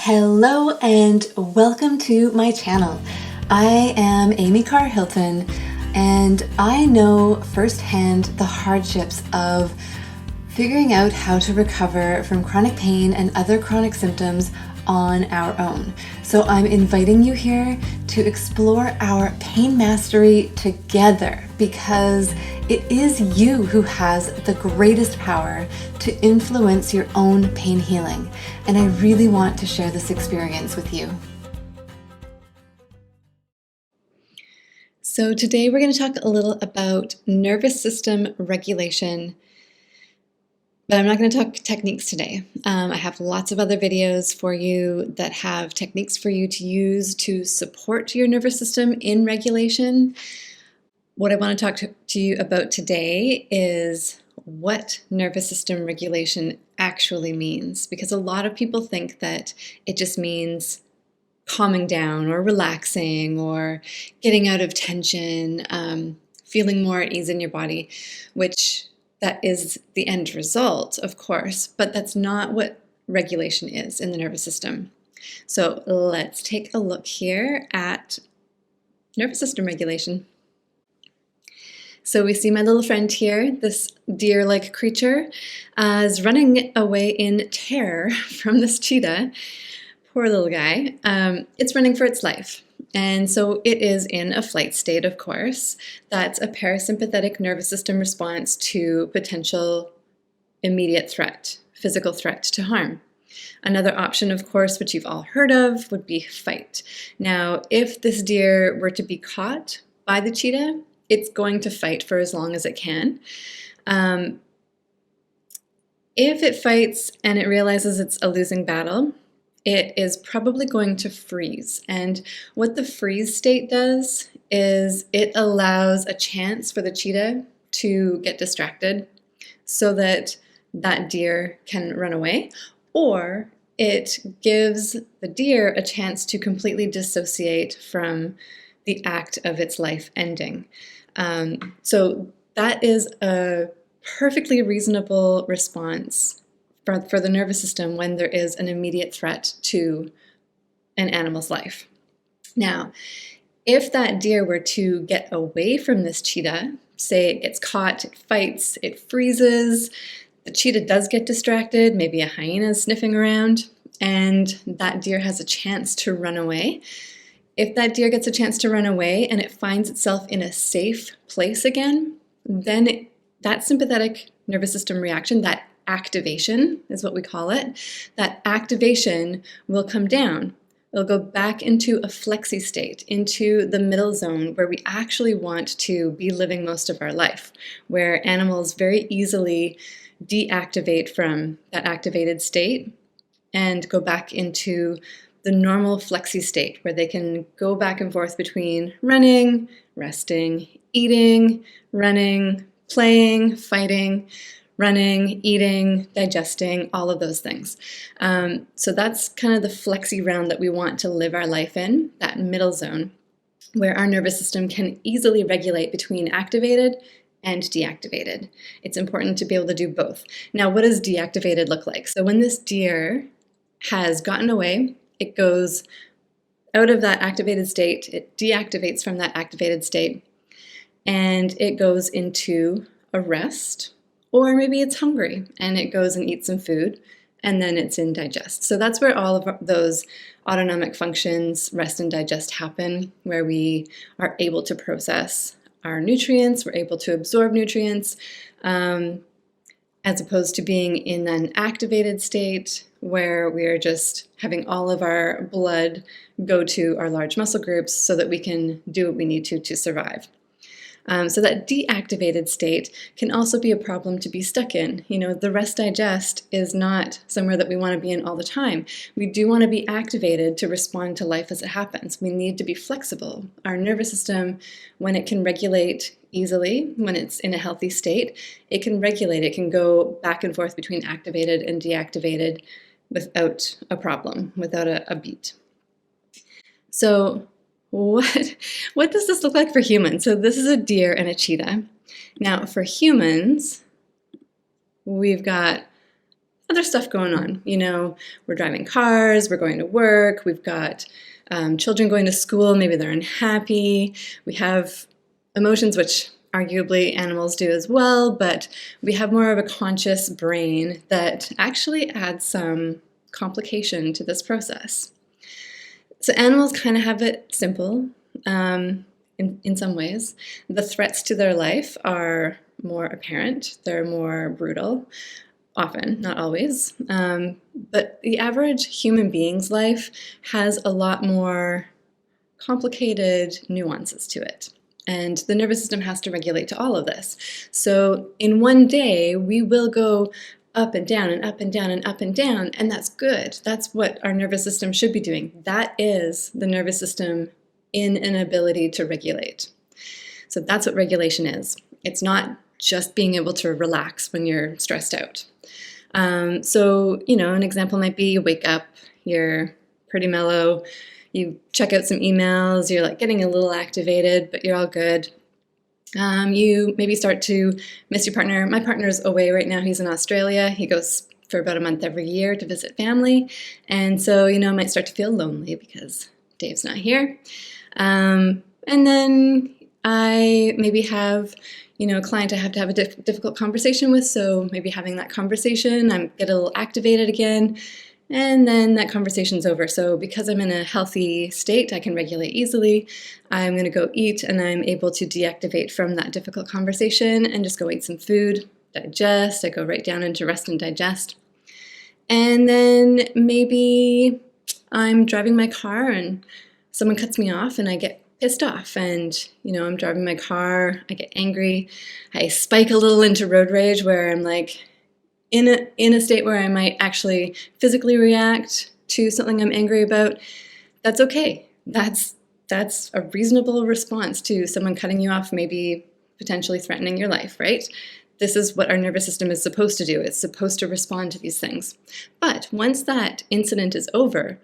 Hello and welcome to my channel. I am Amy Carr Hilton and I know firsthand the hardships of figuring out how to recover from chronic pain and other chronic symptoms on our own. So I'm inviting you here to explore our pain mastery together because it is you who has the greatest power to influence your own pain healing. And I really want to share this experience with you. So today we're going to talk a little about nervous system regulation. But I'm not going to talk techniques today. I have lots of other videos for you that have techniques for you to use to support your nervous system in regulation. What I want to talk to you about today is what nervous system regulation actually means, because a lot of people think that it just means calming down or relaxing or getting out of tension, feeling more at ease in your body, which that is the end result, of course, but that's not what regulation is in the nervous system. So let's take a look here at nervous system regulation. So we see my little friend here, this deer-like creature, is running away in terror from this cheetah. Poor little guy. It's running for its life. And so it is in a flight state, of course. That's a parasympathetic nervous system response to potential immediate threat, physical threat to harm. Another option, of course, which you've all heard of, would be fight. Now, if this deer were to be caught by the cheetah, it's going to fight for as long as it can. If it fights and it realizes it's a losing battle, it is probably going to freeze. And what the freeze state does is it allows a chance for the cheetah to get distracted so that that deer can run away, or it gives the deer a chance to completely dissociate from the act of its life ending. So that is a perfectly reasonable response for the nervous system when there is an immediate threat to an animal's life. Now, if that deer were to get away from this cheetah, say it gets caught, it fights, it freezes, the cheetah does get distracted, maybe a hyena is sniffing around, and that deer has a chance to run away. If that deer gets a chance to run away and it finds itself in a safe place again, then that sympathetic nervous system reaction, that activation is what we call it, that activation will come down. It'll go back into a flexi state, into the middle zone where we actually want to be living most of our life, where animals very easily deactivate from that activated state and go back into the normal flexi state where they can go back and forth between running, resting, eating, running, playing, fighting, running, eating, digesting, all of those things. So that's kind of the flexi round that we want to live our life in, that middle zone, where our nervous system can easily regulate between activated and deactivated. It's important to be able to do both. Now, what does deactivated look like? So when this deer has gotten away, it goes out of that activated state, it deactivates from that activated state, and it goes into a rest. Or maybe it's hungry and it goes and eats some food and then it's in digest. So that's where all of those autonomic functions, rest and digest, happen, where we are able to process our nutrients, we're able to absorb nutrients, as opposed to being in an activated state where we are just having all of our blood go to our large muscle groups so that we can do what we need to survive. So that deactivated state can also be a problem to be stuck in. You know, the rest digest is not somewhere that we want to be in all the time. We do want to be activated to respond to life as it happens. We need to be flexible. Our nervous system, when it can regulate easily, when it's in a healthy state, it can regulate. It can go back and forth between activated and deactivated without a problem, without a beat. So what does this look like for humans? So this is a deer and a cheetah. Now for humans, we've got other stuff going on. We're driving cars, we're going to work, we've got children going to school, maybe they're unhappy. We have emotions, which arguably animals do as well, but we have more of a conscious brain that actually adds some complication to this process. So animals kind of have it simple in some ways. The threats to their life are more apparent. They're more brutal, often, not always. But the average human being's life has a lot more complicated nuances to it. And the nervous system has to regulate to all of this. So in one day, we will go up and down and up and down and up and down, and that's good. That's what our nervous system should be doing. That is the nervous system in an ability to regulate. So that's what regulation is. It's not just being able to relax when you're stressed out. So, an example might be you wake up, you're pretty mellow, you check out some emails, you're like getting a little activated, but you're all good. You maybe start to miss your partner. My partner's away right now. He's in Australia. He goes for about a month every year to visit family. And so, might start to feel lonely because Dave's not here. And then I maybe have, a client I have to have a difficult conversation with. So maybe having that conversation, I get a little activated again. And then that conversation's over. So because I'm in a healthy state, I can regulate easily. I'm going to go eat and I'm able to deactivate from that difficult conversation and just go eat some food, digest. I go right down into rest and digest. And then maybe I'm driving my car and someone cuts me off and I get pissed off. And, I'm driving my car, I get angry. I spike a little into road rage where I'm like, in a state where I might actually physically react to something I'm angry about. That's okay. That's a reasonable response to someone cutting you off, maybe potentially threatening your life, right? This is what our nervous system is supposed to do. It's supposed to respond to these things. But once that incident is over,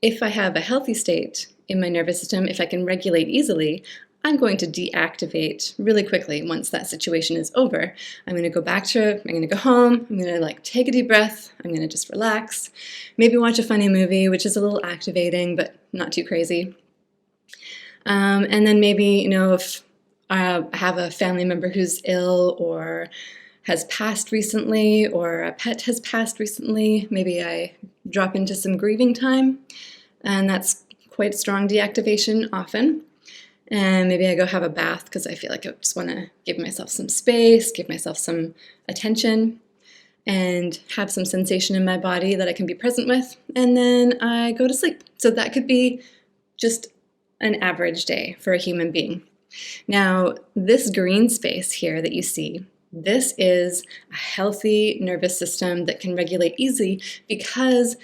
if I have a healthy state in my nervous system, if I can regulate easily, I'm going to deactivate really quickly once that situation is over. I'm going to go home, I'm going to take a deep breath, I'm going to just relax, maybe watch a funny movie, which is a little activating, but not too crazy. And then maybe, if I have a family member who's ill or has passed recently, or a pet has passed recently, maybe I drop into some grieving time, and that's quite strong deactivation often. And maybe I go have a bath because I feel like I just want to give myself some space, give myself some attention, and have some sensation in my body that I can be present with. And then I go to sleep. So that could be just an average day for a human being. Now, this green space here that you see, this is a healthy nervous system that can regulate easily because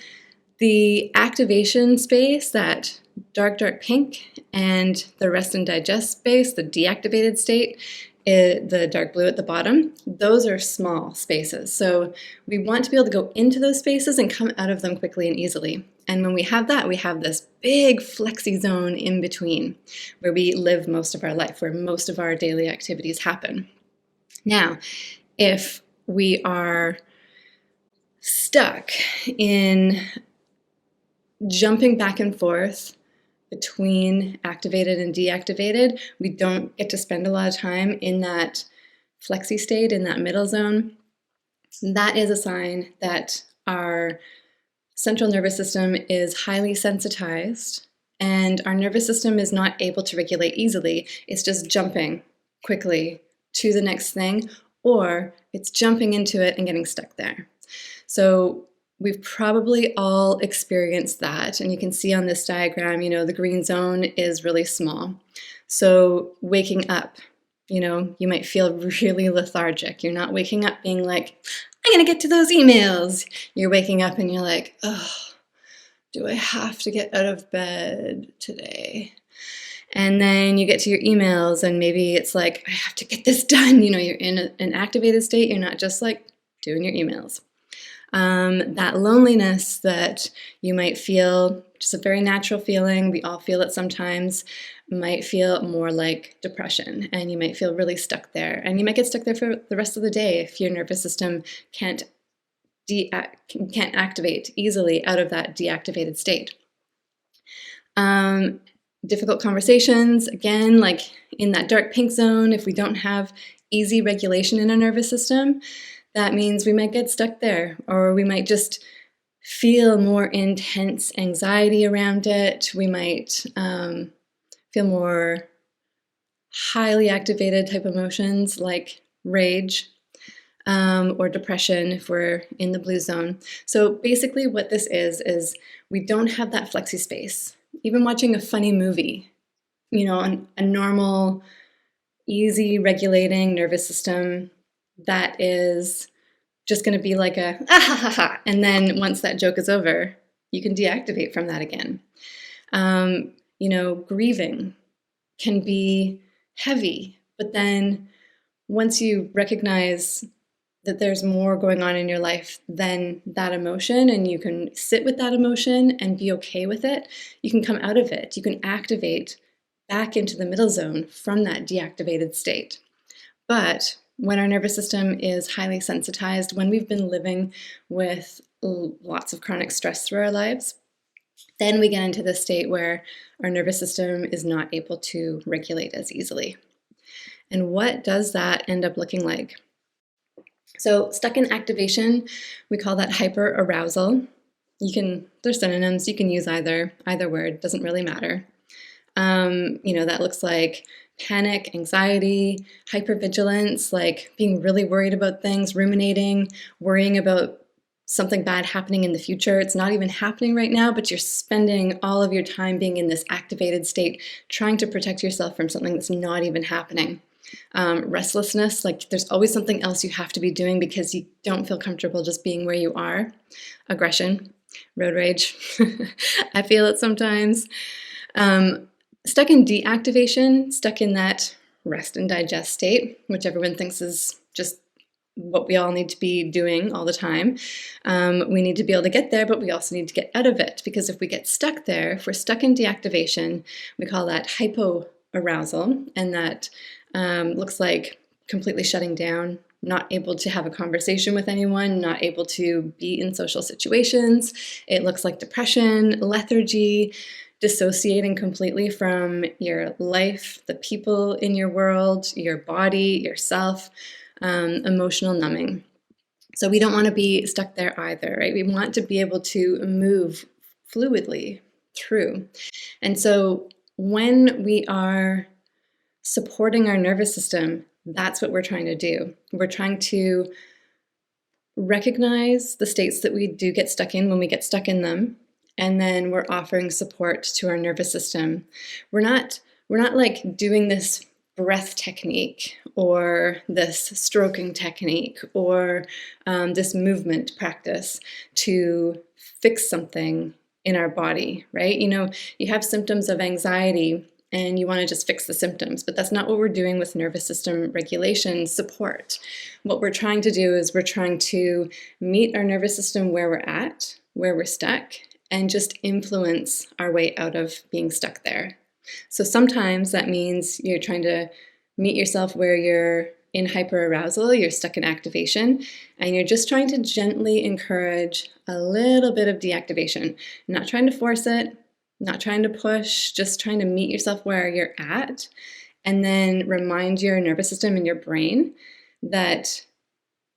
the activation space, that dark pink, and the rest and digest space, the deactivated state, the dark blue at the bottom, those are small spaces. So we want to be able to go into those spaces and come out of them quickly and easily. And when we have that, we have this big flexi zone in between where we live most of our life, where most of our daily activities happen. Now, if we are stuck in jumping back and forth between activated and deactivated, we don't get to spend a lot of time in that flexi state, in that middle zone. That is a sign that our central nervous system is highly sensitized and our nervous system is not able to regulate easily. It's just jumping quickly to the next thing, or it's jumping into it and getting stuck there. So we've probably all experienced that, and you can see on this diagram, the green zone is really small. So waking up, you might feel really lethargic. You're not waking up being like, I'm gonna get to those emails. You're waking up and you're like, oh, do I have to get out of bed today? And then you get to your emails and maybe it's like, I have to get this done. You're in an activated state. You're not just like doing your emails. That loneliness that you might feel, just a very natural feeling, we all feel it sometimes, might feel more like depression, and you might feel really stuck there. And you might get stuck there for the rest of the day if your nervous system can't can't activate easily out of that deactivated state. Difficult conversations, again, like in that dark pink zone, if we don't have easy regulation in our nervous system, that means we might get stuck there, or we might just feel more intense anxiety around it. We might feel more highly activated type emotions like rage or depression if we're in the blue zone. So basically what this is we don't have that flexi space. Even watching a funny movie, a normal, easy regulating nervous system that is just going to be like a ah ha ha ha, and then once that joke is over, you can deactivate from that again. Grieving can be heavy, but then once you recognize that there's more going on in your life than that emotion, and you can sit with that emotion and be okay with it, you can come out of it. You can activate back into the middle zone from that deactivated state. But when our nervous system is highly sensitized, when we've been living with lots of chronic stress through our lives, then we get into the state where our nervous system is not able to regulate as easily. And what does that end up looking like? So stuck in activation, we call that hyperarousal. There's synonyms, you can use either word, doesn't really matter. That looks like panic, anxiety, hypervigilance, like being really worried about things, ruminating, worrying about something bad happening in the future. It's not even happening right now, but you're spending all of your time being in this activated state, trying to protect yourself from something that's not even happening. Restlessness, like there's always something else you have to be doing because you don't feel comfortable just being where you are. Aggression, road rage. I feel it sometimes. Stuck in deactivation, stuck in that rest and digest state, which everyone thinks is just what we all need to be doing all the time. We need to be able to get there, but we also need to get out of it, because if we get stuck there, if we're stuck in deactivation, we call that hypoarousal, and that looks like completely shutting down, not able to have a conversation with anyone, not able to be in social situations. It looks like depression, lethargy, dissociating completely from your life, the people in your world, your body, yourself, emotional numbing. So we don't want to be stuck there either, right? We want to be able to move fluidly through. And so when we are supporting our nervous system, that's what we're trying to do. We're trying to recognize the states that we do get stuck in when we get stuck in them, and then we're offering support to our nervous system. We're not like doing this breath technique or this stroking technique or this movement practice to fix something in our body, right? You have symptoms of anxiety and you want to just fix the symptoms, but that's not what we're doing with nervous system regulation support. What we're trying to do is we're trying to meet our nervous system where we're at, where we're stuck, and just influence our way out of being stuck there. So sometimes that means you're trying to meet yourself where you're in hyperarousal, you're stuck in activation, and you're just trying to gently encourage a little bit of deactivation, not trying to force it, not trying to push, just trying to meet yourself where you're at, and then remind your nervous system and your brain that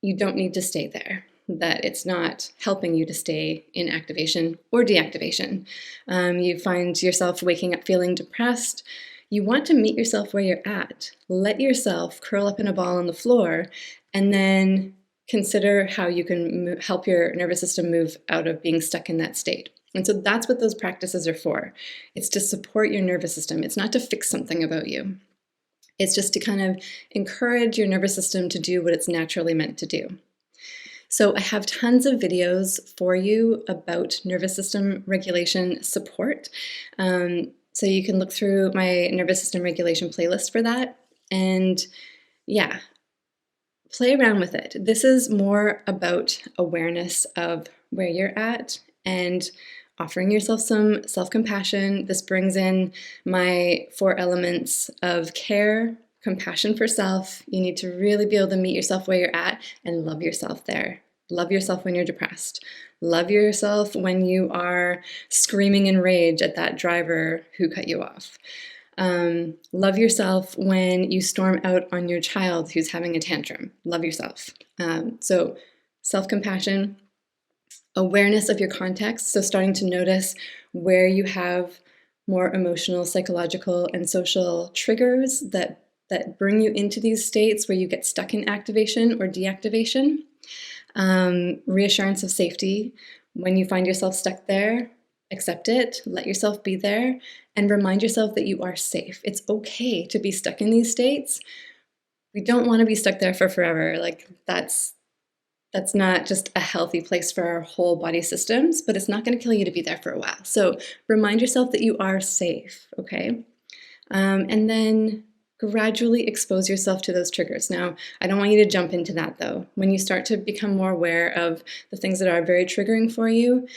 you don't need to stay there, that it's not helping you to stay in activation or deactivation. You find yourself waking up feeling depressed. You want to meet yourself where you're at. Let yourself curl up in a ball on the floor, and then consider how you can help your nervous system move out of being stuck in that state. And so that's what those practices are for. It's to support your nervous system. It's not to fix something about you. It's just to kind of encourage your nervous system to do what it's naturally meant to do. So I have tons of videos for you about nervous system regulation support. So you can look through my nervous system regulation playlist for that. And yeah, play around with it. This is more about awareness of where you're at and offering yourself some self-compassion. This brings in my 4 elements of care, compassion for self. You need to really be able to meet yourself where you're at and love yourself there. Love yourself when you're depressed. Love yourself when you are screaming in rage at that driver who cut you off. Love yourself when you storm out on your child who's having a tantrum. Love yourself. So self-compassion, awareness of your context, so starting to notice where you have more emotional, psychological, and social triggers that bring you into these states where you get stuck in activation or deactivation. Reassurance of safety. When you find yourself stuck there, accept it, let yourself be there, and remind yourself that you are safe. It's okay to be stuck in these states. We don't want to be stuck there for forever. Like that's not just a healthy place for our whole body systems, but it's not going to kill you to be there for a while. So remind yourself that you are safe, okay? And then gradually expose yourself to those triggers. Now, I don't want you to jump into that though. When you start to become more aware of the things that are very triggering for you,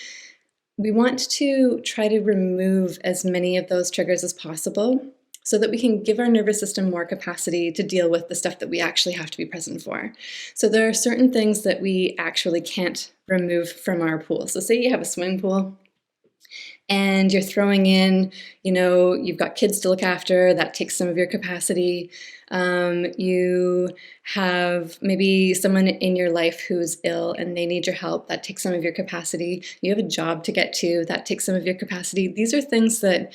we want to try to remove as many of those triggers as possible so that we can give our nervous system more capacity to deal with the stuff that we actually have to be present for. So there are certain things that we actually can't remove from our pool. So say you have a swimming pool and you're throwing in, you've got kids to look after, that takes some of your capacity. You have maybe someone in your life who's ill and they need your help, that takes some of your capacity. You have a job to get to, that takes some of your capacity. These are things that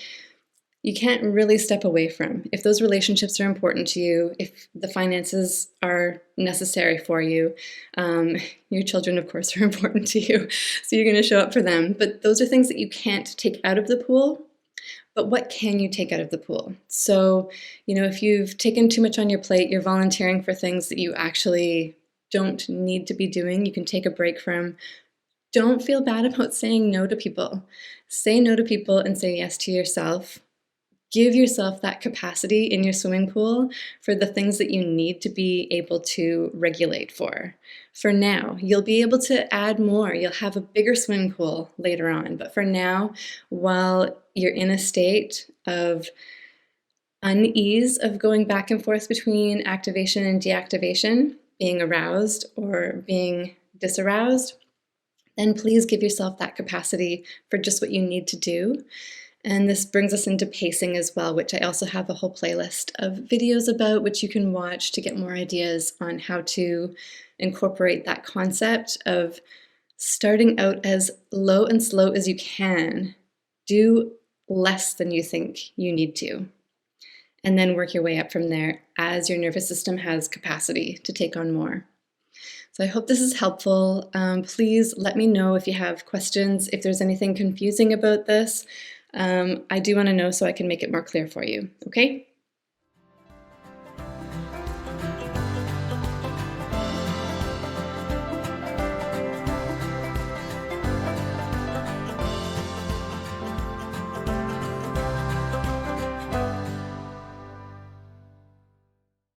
you can't really step away from. If those relationships are important to you, if the finances are necessary for you, your children, of course, are important to you, so you're going to show up for them. But those are things that you can't take out of the pool. But what can you take out of the pool? So, if you've taken too much on your plate, you're volunteering for things that you actually don't need to be doing, you can take a break from. Don't feel bad about saying no to people. Say no to people and say yes to yourself. Give yourself that capacity in your swimming pool for the things that you need to be able to regulate for. For now, you'll be able to add more. You'll have a bigger swimming pool later on. But for now, while you're in a state of unease of going back and forth between activation and deactivation, being aroused or being disaroused, then please give yourself that capacity for just what you need to do. And this brings us into pacing as well, which I also have a whole playlist of videos about, which you can watch to get more ideas on how to incorporate that concept of starting out as low and slow as you can. Do less than you think you need to, and then work your way up from there as your nervous system has capacity to take on more. So I hope this is helpful. Please let me know if you have questions, if there's anything confusing about this. I do want to know so I can make it more clear for you, okay?